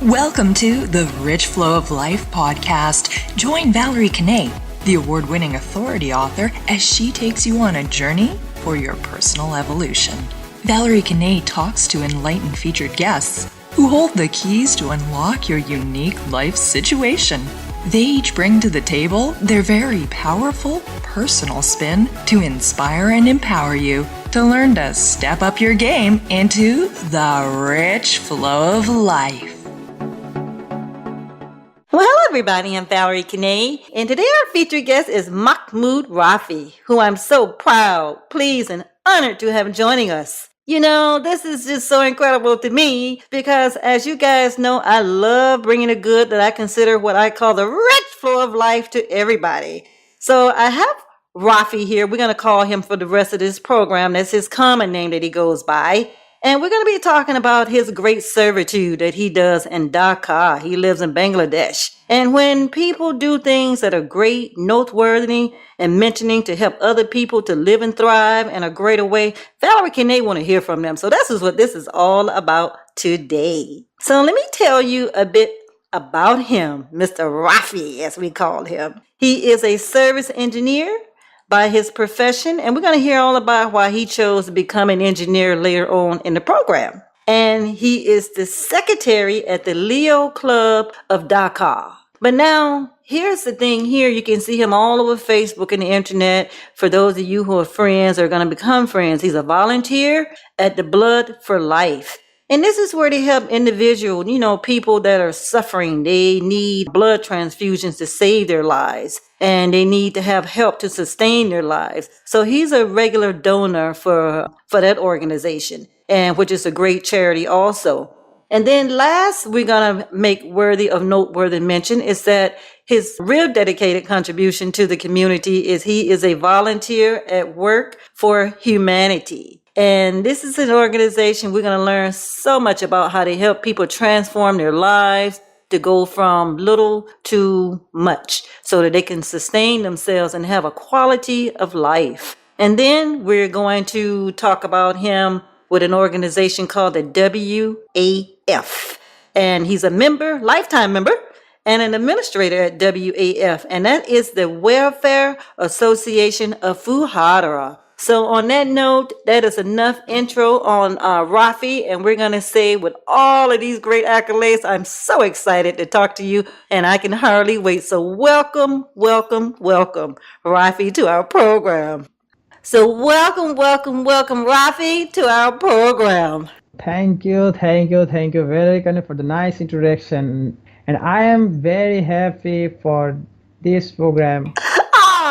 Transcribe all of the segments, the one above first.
Welcome to the Rich Flow of Life podcast. Join Valerie Kanay, the award-winning authority author, as she takes you on a journey for your personal evolution. Valerie Kanay talks to enlightened featured guests who hold the keys to unlock your unique life situation. They each bring to the table their very powerful personal spin to inspire and empower you to learn to step up your game into the rich flow of life. Well, hello everybody, I'm Valerie Kanay, and today our featured guest is Mahmud Rafi, who I'm so proud, pleased, and honored to have joining us. You know, this is just so incredible to me because, as you guys know, I love bringing the good that I consider what I call the rich flow of life to everybody. So I have Rafi here. We're going to call him for the rest of this program. That's his common name that he goes by. And we're going to be talking about his great servitude that he does in Dhaka. He lives in Bangladesh. And when people do things that are great, noteworthy, and mentioning to help other people to live and thrive in a greater way, Valerie Kanay want to hear from them. So this is what this is all about today. So let me tell you a bit about him, Mr. Rafi, as we call him. He is a service engineer by his profession, and we're going to hear all about why he chose to become an engineer later on in the program. And he is the secretary at the Leo Club of Dhaka. But now, here's the thing here. You can see him all over Facebook and the internet. For those of you who are friends or going to become friends, he's a volunteer at the Blood for Life. And this is where they help individuals, people that are suffering. They need blood transfusions to save their lives, and they need to have help to sustain their lives. So he's a regular donor for that organization, and which is a great charity also. And then last, we're going to make worthy of noteworthy mention is that his real dedicated contribution to the community is he is a volunteer at Work for Humanity. And this is an organization we're going to learn so much about how they help people transform their lives to go from little to much so that they can sustain themselves and have a quality of life. And then we're going to talk about him with an organization called the WAAF. And he's a member, lifetime member, and an administrator at WAAF. And that is the Welfare Association of Fulhara. So on that note, that is enough intro on Rafi, and we're going to say with all of these great accolades, I'm so excited to talk to you, and I can hardly wait. So welcome, Rafi, to our program. So welcome, Rafi, to our program. Thank you very much for the nice introduction, and I am very happy for this program.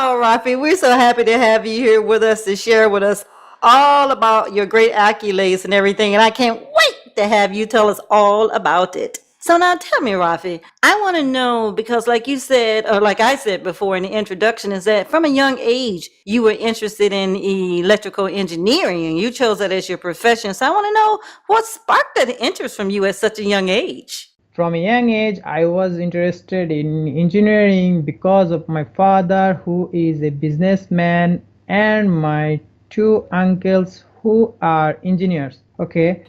Oh, Rafi, we're so happy to have you here with us to share with us all about your great accolades and everything. And I can't wait to have you tell us all about it. So now tell me, Rafi, I want to know, because like you said, or like I said before in the introduction, is that from a young age, you were interested in electrical engineering and you chose that as your profession. So I want to know what sparked that interest from you at such a young age. From a young age, I was interested in engineering because of my father, who is a businessman, and my two uncles who are engineers. Okay.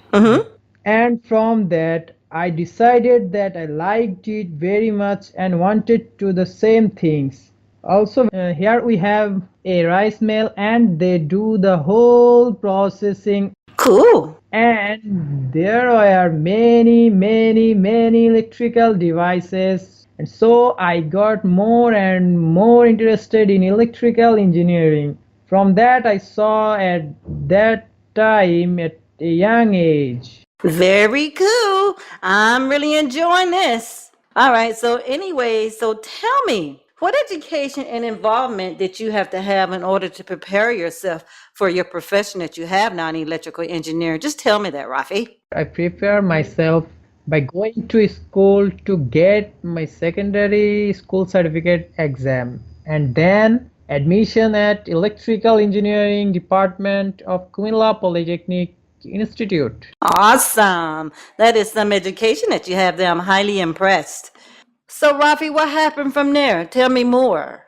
And from that, I decided that I liked it very much and wanted to do the same things. Also, here we have a rice mill, and they do the whole processing. Cool. And there are many electrical devices, and so I got more and more interested in electrical engineering. From that, I saw at that time at a young age. Very cool. I'm really enjoying this. All right. So anyway, so tell me, what education and involvement did you have to have in order to prepare yourself for your profession that you have now in electrical engineering? Just tell me that, Rafi. I prepare myself by going to school to get my secondary school certificate exam, and then admission at electrical engineering department of Kumilla Polytechnic Institute. Awesome. That is some education that you have there. I'm highly impressed. So, Rafi, what happened from there? Tell me more.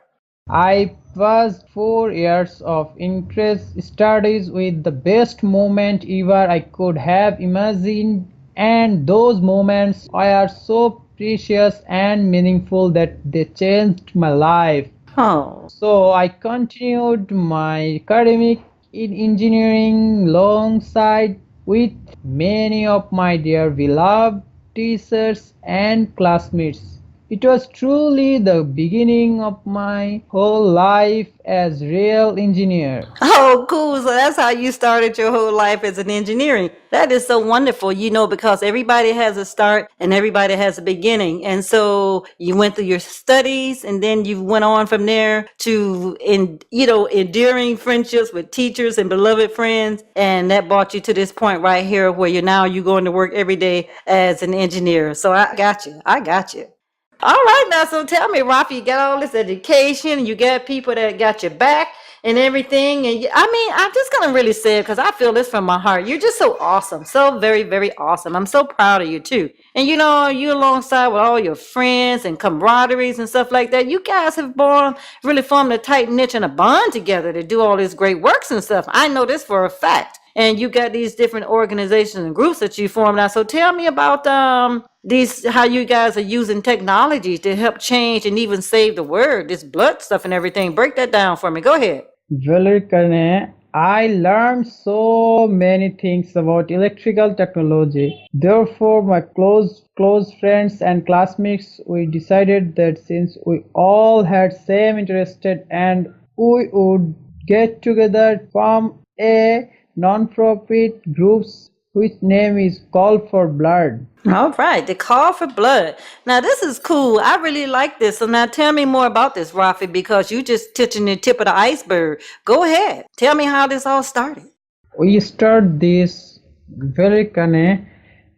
I was 4 years of interest studies with the best moment ever I could have imagined and those moments are so precious and meaningful that they changed my life. Oh, So I continued my academic in engineering alongside with many of my dear beloved teachers and classmates. It was truly the beginning of my whole life as real engineer. oh, cool. So that's how you started your whole life as an engineering. That is so wonderful, because everybody has a start and everybody has a beginning. And so you went through your studies and then you went on from there to, enduring friendships with teachers and beloved friends. And that brought you to this point right here where you're going to work every day as an engineer. So I got you. I got you. All right, now, so tell me, Rafi, you got all this education, you got people that got your back and everything. And I'm just going to really say it because I feel this from my heart. You're just so awesome. So very, very awesome. I'm so proud of you, too. And, you alongside with all your friends and camaraderies and stuff like that, you guys have really formed a tight niche and a bond together to do all these great works and stuff. I know this for a fact. And you got these different organizations and groups that you form now. So tell me about these, how you guys are using technology to help change and even save the world, this blood stuff and everything. Break that down for me. Go ahead. Valerie, Kanay, I learned so many things about electrical technology. Therefore, my close friends and classmates, we decided that since we all had same interested and we would get together from a non-profit groups which name is Call for Blood. All right, the call for blood. Now this is cool. I really like this. So now tell me more about this, Rafi, because you just touching the tip of the iceberg. Go ahead. Tell me how this all started. We start this very Kanay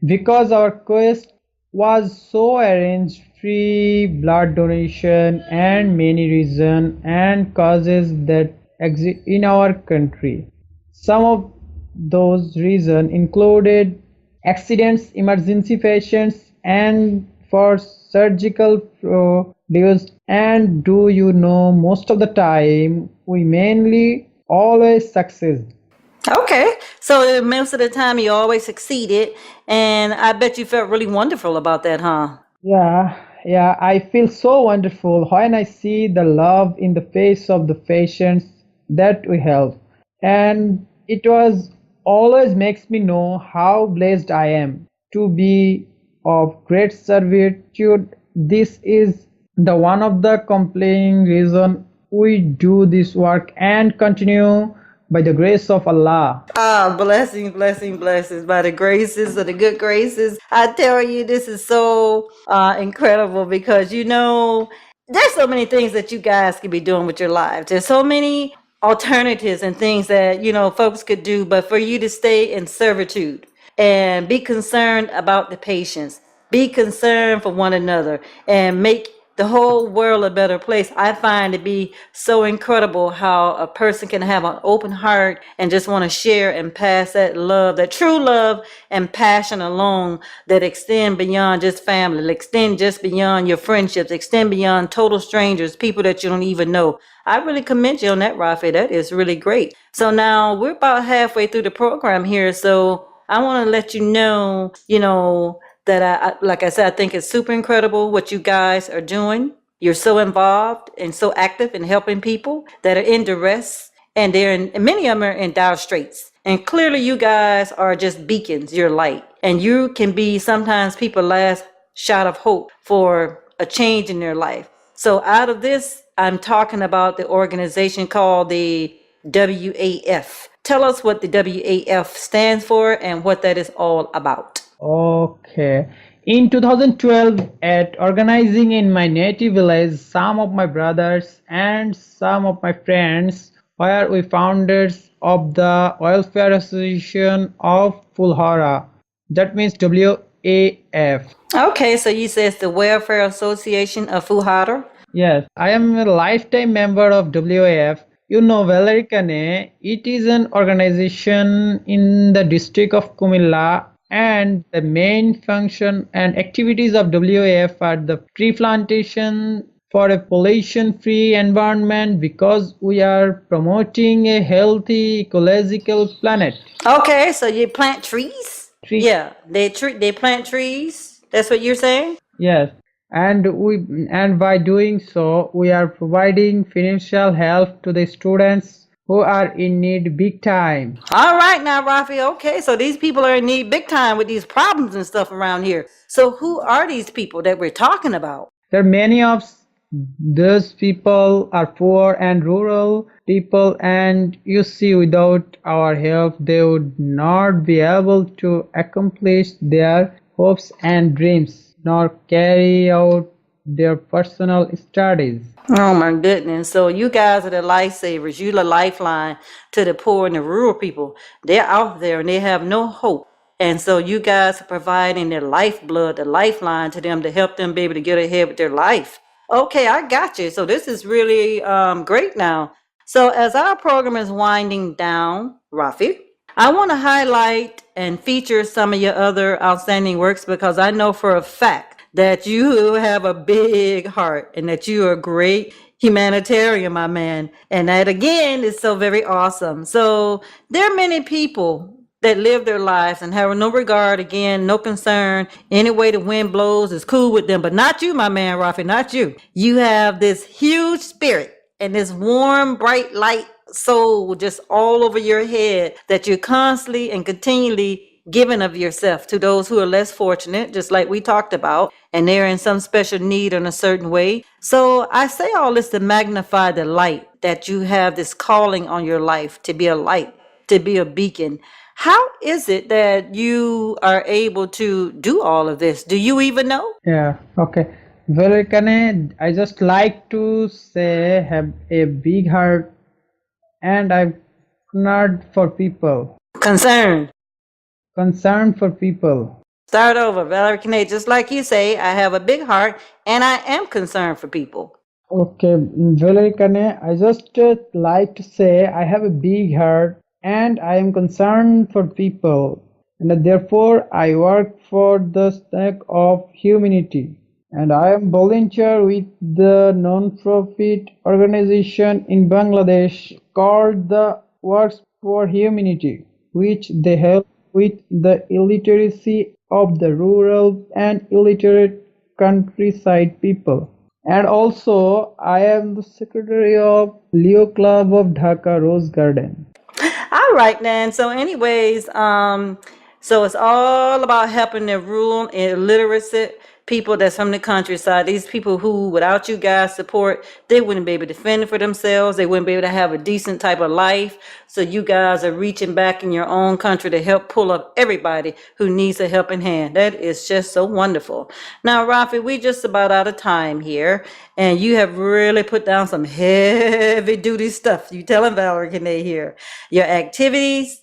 because our quest was so arranged free blood donation and many reasons and causes that exist in our country. Some of those reasons included accidents, emergency patients, and for surgical produce. And do you know, most of the time, we mainly always succeed. Okay, so most of the time you always succeeded, and I bet you felt really wonderful about that, huh? Yeah, I feel so wonderful when I see the love in the face of the patients that we help. And it was always makes me know how blessed I am to be of great servitude. This is the one of the compelling reason we do this work and continue by the grace of Allah. Ah, blessings, blessings, blessings by the graces of the good graces. I tell you, this is so incredible because there's so many things that you guys could be doing with your lives. There's so many alternatives and things that folks could do, but for you to stay in servitude and be concerned about the patients, be concerned for one another, and make the whole world a better place. I find it be so incredible how a person can have an open heart and just want to share and pass that love, that true love and passion along that extend beyond just family, extend just beyond your friendships, extend beyond total strangers, people that you don't even know. I really commend you on that, Rafi. That is really great. So now we're about halfway through the program here. So I want to let that like I said, I think it's super incredible what you guys are doing. You're so involved and so active in helping people that are in duress, and and many of them are in dire straits. And clearly you guys are just beacons, you're light. And you can be sometimes people's last shot of hope for a change in their life. So out of this, I'm talking about the organization called the WAF. Tell us what the WAF stands for and what that is all about. Okay. In 2012, at organizing in my native village, some of my brothers and some of my friends were we founders of the Welfare Association of Fulhara. That means WAF. Okay, so you say it's the Welfare Association of Fulhara? Yes, I am a lifetime member of WAF. You know, Valerie Kanay, it is an organization in the district of Kumilla, and the main function and activities of WAF are the tree plantation for a pollution-free environment because we are promoting a healthy ecological planet. Okay, so you plant trees? tree. Yeah, they plant trees. That's what you're saying? Yes, and by doing so, we are providing financial help to the students who are in need big time. All right now, Rafi. Okay, so these people are in need big time with these problems and stuff around here. So who are these people that we're talking about? There are many of those people are poor and rural people, and you see, without our help, they would not be able to accomplish their hopes and dreams, nor carry out their personal studies. Oh my goodness. So you guys are the lifesavers. You the lifeline to the poor and the rural people. They're out there and they have no hope. And so you guys are providing their lifeblood, the lifeline to them to help them be able to get ahead with their life. Okay, I got you. So this is really great now. So as our program is winding down, Rafi, I want to highlight and feature some of your other outstanding works because I know for a fact that you have a big heart and that you are a great humanitarian, my man. And that again is so very awesome. So there are many people that live their lives and have no regard, again, no concern. Any way the wind blows is cool with them, but not you, my man, Rafi, not you. You have this huge spirit and this warm, bright light soul just all over your head that you're constantly and continually giving of yourself to those who are less fortunate, just like we talked about, and they're in some special need in a certain way. So I say all this to magnify the light that you have, this calling on your life to be a light, to be a beacon. How is it that you are able to do all of this? Do you even know? Yeah, okay. Well, I just like to say have a big heart and I'm not for people, Concerned. concerned for people. Start over, Valerie Kanay. Just like you say, I have a big heart and I am concerned for people. Okay, Valerie, I just like to say I have a big heart and I am concerned for people, and therefore I work for the sake of humanity. And I am volunteer with the non-profit organization in Bangladesh called the Works for Humanity, which they help with the illiteracy of the rural and illiterate countryside people. And also, I am the secretary of Leo Club of Dhaka Rose Garden. All right, then. So, anyways, so it's all about helping the rural and illiterate people that's from the countryside. These people who, without you guys' support, they wouldn't be able to defend for themselves. They wouldn't be able to have a decent type of life. So you guys are reaching back in your own country to help pull up everybody who needs a helping hand. That is just so wonderful. Now, Rafi, we just about out of time here, and you have really put down some heavy duty stuff. You telling Valerie Kanay here. Your activities,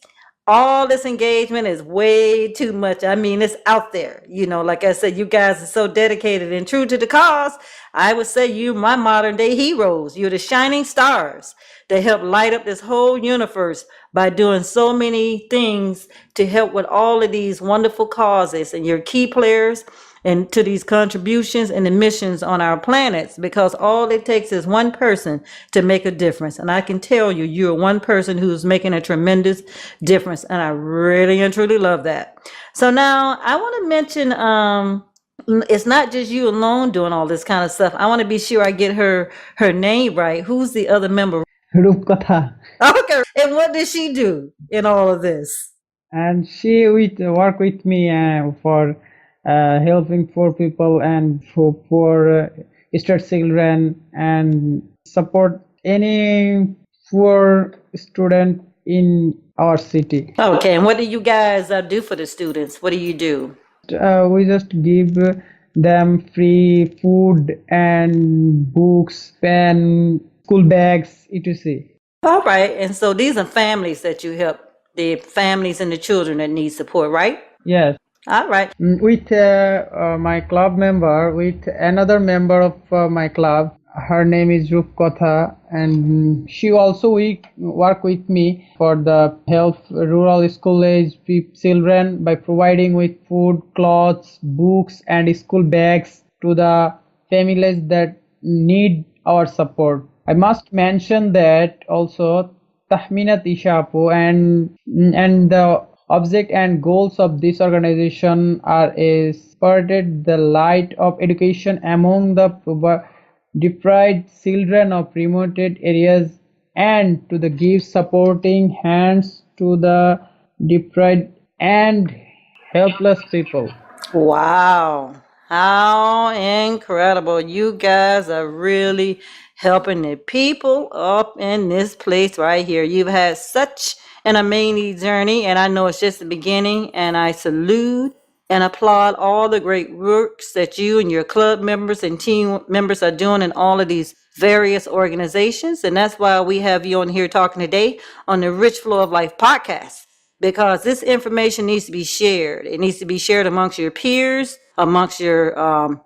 all this engagement is way too much. I mean, it's out there. You know, like I said, you guys are so dedicated and true to the cause. I would say you my modern day heroes. You're the shining stars that help light up this whole universe by doing so many things to help with all of these wonderful causes. And you're key players and to these contributions and the missions on our planets, because all it takes is one person to make a difference. And I can tell you, you're one person who's making a tremendous difference. And I really and truly love that. So now I want to mention, it's not just you alone doing all this kind of stuff. I want to be sure I get her name right. Who's the other member? Rupkatha. Okay. And what does she do in all of this? And she work with me for helping poor people and for street children and support any poor student in our city. Okay. And what do you guys do for the students? What do you do? We just give them free food and books, pen, school bags, etc. All right. And so these are families that you help, the families and the children that need support, right? Yes. All right. With my club member, with another member of my club, her name is Rupkatha, and she also work with me for the help rural school age children by providing with food, clothes, books, and school bags to the families that need our support. I must mention that also Tahminat Ishapu and object and goals of this organization are a spread the light of education among the deprived children of remote areas and to the give supporting hands to the deprived and helpless people. Wow. How incredible. You guys are really helping the people up in this place right here. You've had such an amazing journey, and I know it's just the beginning, and I salute and applaud all the great works that you and your club members and team members are doing in all of these various organizations. And that's why we have you on here talking today on the Rich Flow of Life podcast, because this information needs to be shared. It needs to be shared amongst your peers, amongst your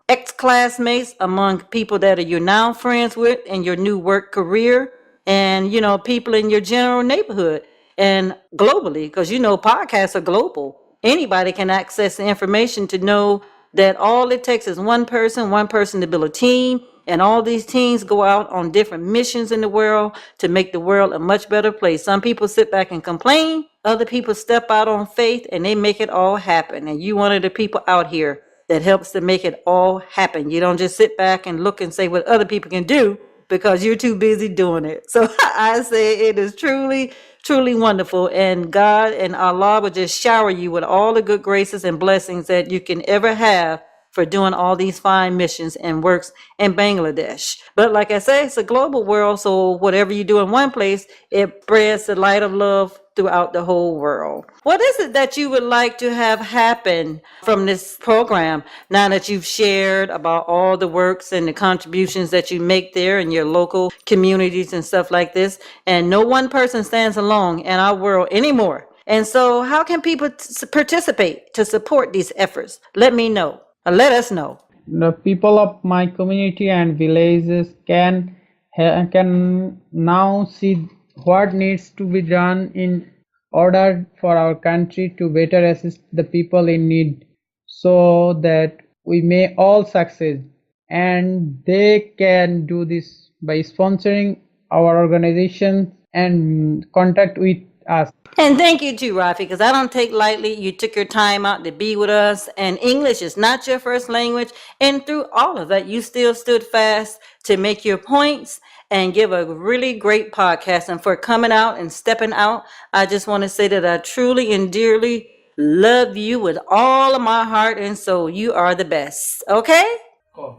ex-classmates, among people that you're now friends with in your new work career, and, people in your general neighborhood and globally, because, podcasts are global. Anybody can access the information to know that all it takes is one person to build a team, and all these teams go out on different missions in the world to make the world a much better place. Some people sit back and complain. Other people step out on faith and they make it all happen. And you one of the people out here that helps to make it all happen. You don't just sit back and look and say what other people can do because you're too busy doing it. So I say it is truly, truly wonderful. And God and Allah will just shower you with all the good graces and blessings that you can ever have for doing all these fine missions and works in Bangladesh. But like I say, it's a global world, so whatever you do in one place, it spreads the light of love throughout the whole world. What is it that you would like to have happen from this program now that you've shared about all the works and the contributions that you make there in your local communities and stuff like this? And no one person stands alone in our world anymore. And so how can people participate to support these efforts? Let me know. Let us know. The people of my community and villages can now see what needs to be done in order for our country to better assist the people in need, so that we may all succeed. And they can do this by sponsoring our organization and contact with us. And thank you too, Rafi, because I don't take lightly. You took your time out to be with us, and English is not your first language. And through all of that, you still stood fast to make your points and give a really great podcast. And for coming out and stepping out, I just want to say that I truly and dearly love you with all of my heart and soul. You are the best. Okay?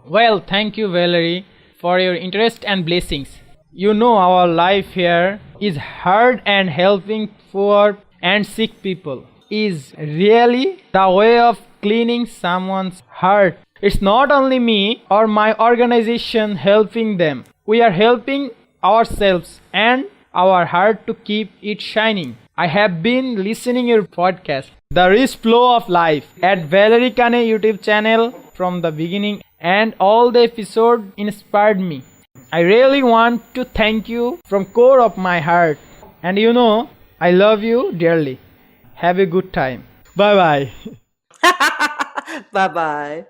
Well, thank you, Valerie, for your interest and blessings. Our life here is hard, and helping poor and sick people is really the way of cleaning someone's heart. It's not only me or my organization helping them. We are helping ourselves and our heart to keep it shining. I have been listening your podcast, The Rich Flow of Life, at Valerie Kanay YouTube channel from the beginning, and all the episode inspired me. I really want to thank you from core of my heart. And I love you dearly. Have a good time. Bye-bye. Bye-bye.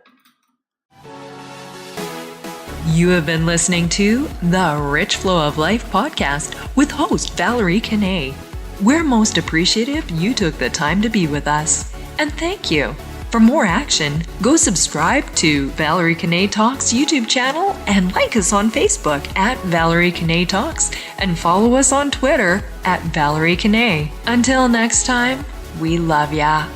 You have been listening to the Rich Flow of Life podcast with host Valerie Kanay. We're most appreciative you took the time to be with us. And thank you. For more action, go subscribe to Valerie Kanay Talks YouTube channel and like us on Facebook at Valerie Kanay Talks and follow us on Twitter at Valerie Kanay. Until next time, we love ya.